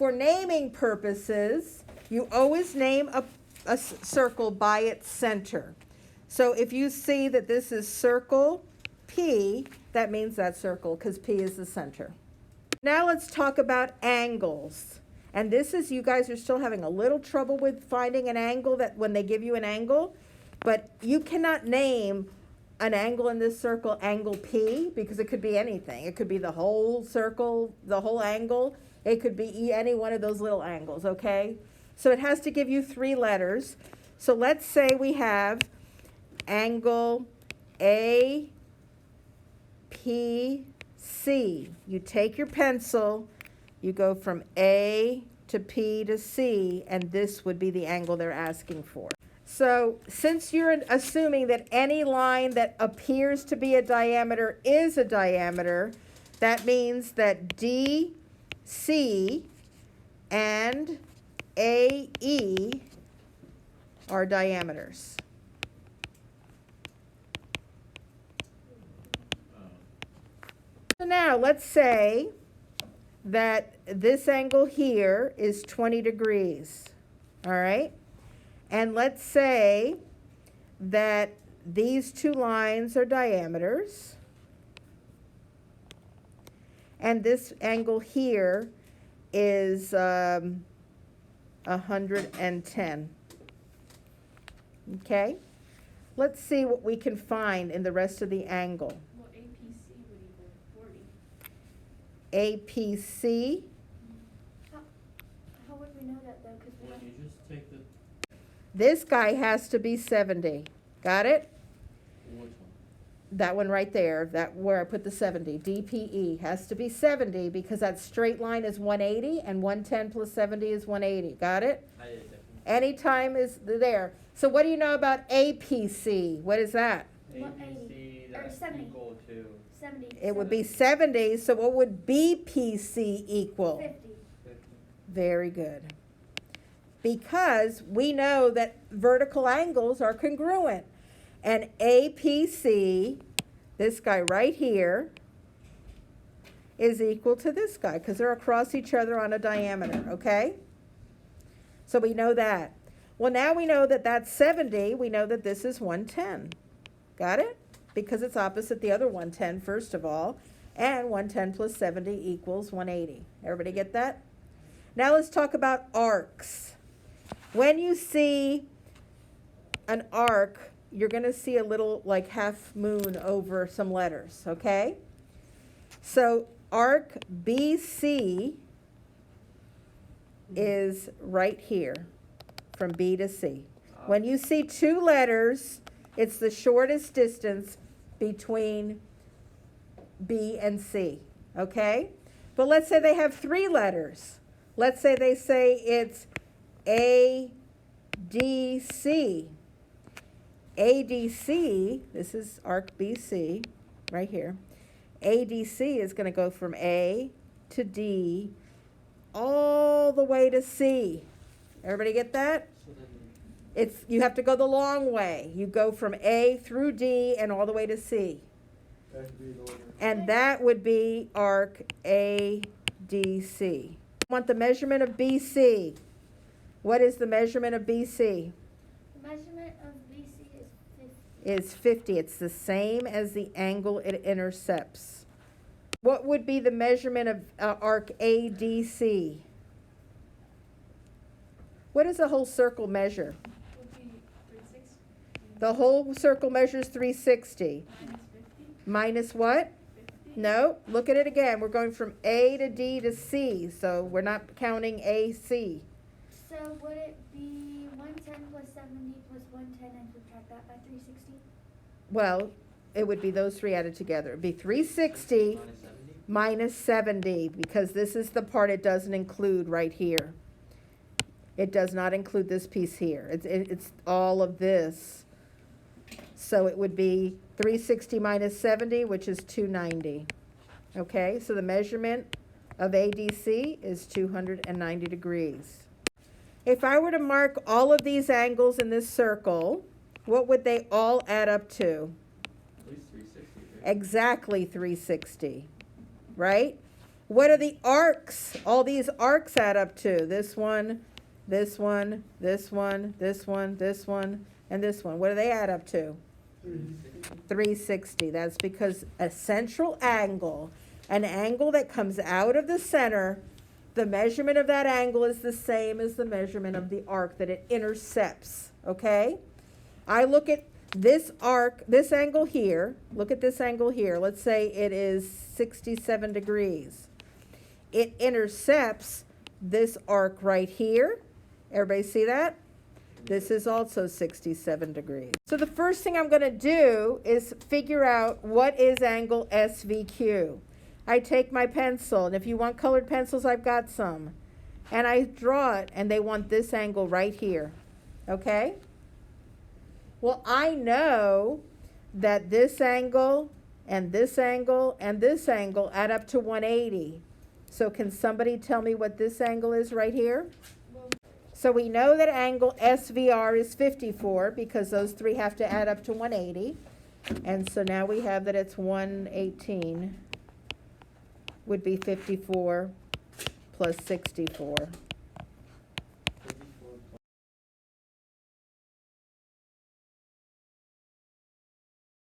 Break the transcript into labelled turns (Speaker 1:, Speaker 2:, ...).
Speaker 1: for naming purposes, you always name a circle by its center. So if you see that this is circle P, that means that circle because P is the center. Now let's talk about angles. And this is, you guys are still having a little trouble with finding an angle that when they give you an angle, but you cannot name an angle in this circle angle P because it could be anything. It could be the whole circle, the whole angle. It could be any one of those little angles, okay? So it has to give you 3 letters. So let's say we have angle APC. You take your pencil, you go from A to P to C, and this would be the angle they're asking for. So since you're assuming that any line that appears to be a diameter is a diameter, that means that DC and AE are diameters. So now let's say that this angle here is 20 degrees, all right? And let's say that these 2 lines are diameters, and this angle here is 110. Okay? Let's see what we can find in the rest of the angle.
Speaker 2: Well, APC would equal 40.
Speaker 1: APC.
Speaker 2: How would we know that though? Because
Speaker 3: Well, you just take the,
Speaker 1: This guy has to be 70. Got it?
Speaker 3: which one?
Speaker 1: That one right there, that where I put the 70. DPE has to be 70 because that straight line is 180 and 110 plus 70 is 180. Got it?
Speaker 3: I did that.
Speaker 1: Anytime is there. So what do you know about APC? What is that?
Speaker 3: ABC,
Speaker 2: or
Speaker 3: that's
Speaker 2: 70.
Speaker 3: equal to
Speaker 2: 70.
Speaker 1: It would be 70. So what would BPC equal?
Speaker 2: 50.
Speaker 3: 50.
Speaker 1: Very good. Because we know that vertical angles are congruent. And APC, this guy right here, is equal to this guy because they're across each other on a diameter, okay? So we know that. Well, now we know that that's 70. We know that this is 110. Got it? Because it's opposite the other 110, first of all. And 110 plus 70 equals 180. Everybody get that? Now let's talk about arcs. When you see an arc, you're going to see a little like half moon over some letters, okay? So arc BC is right here from B to C. When you see 2 letters, it's the shortest distance between B and C, okay? But let's say they have 3 letters. Let's say they say it's ADC. ADC, this is arc BC, right here. ADC is going to go from A to D all the way to C. Everybody get that?
Speaker 3: So then,
Speaker 1: You have to go the long way. You go from A through D and all the way to C.
Speaker 4: That could be the order.
Speaker 1: And that would be arc ADC. Want the measurement of BC. What is the measurement of BC?
Speaker 2: The measurement of BC is 50.
Speaker 1: Is 50. It's the same as the angle it intercepts. What would be the measurement of arc ADC? What does the whole circle measure?
Speaker 2: Would be 360.
Speaker 1: The whole circle measures 360.
Speaker 2: Minus 50.
Speaker 1: Minus what?
Speaker 2: 50.
Speaker 1: No, look at it again. We're going from A to D to C, so we're not counting AC.
Speaker 2: So would it be 110 plus 70 plus 110 and subtract that by 360?
Speaker 1: Well, it would be those 3 added together. It'd be 360
Speaker 3: minus 70?
Speaker 1: minus 70 because this is the part it doesn't include right here. It does not include this piece here. It's all of this. So it would be 360 minus 70, which is 290. Okay, so the measurement of ADC is 290 degrees. If I were to mark all of these angles in this circle, what would they all add up to?
Speaker 3: At least 360, right?
Speaker 1: Exactly 360, right? What are the arcs? All these arcs add up to this one, this one, this one, this one, this one, and this one. What do they add up to? 360. That's because a central angle, an angle that comes out of the center, the measurement of that angle is the same as the measurement of the arc that it intercepts, okay? I look at this arc, this angle here, look at this angle here. Let's say it is 67 degrees. It intercepts this arc right here. Everybody see that? This is also 67 degrees. So the first thing I'm going to do is figure out what is angle SVQ. I take my pencil, and if you want colored pencils, I've got some. And I draw it, and they want this angle right here. Okay? Well, I know that this angle, and this angle, and this angle add up to 180. So can somebody tell me what this angle is right here? So we know that angle SVR is 54 because those three have to add up to 180. And so now we have that it's 118 would be 54 plus 64.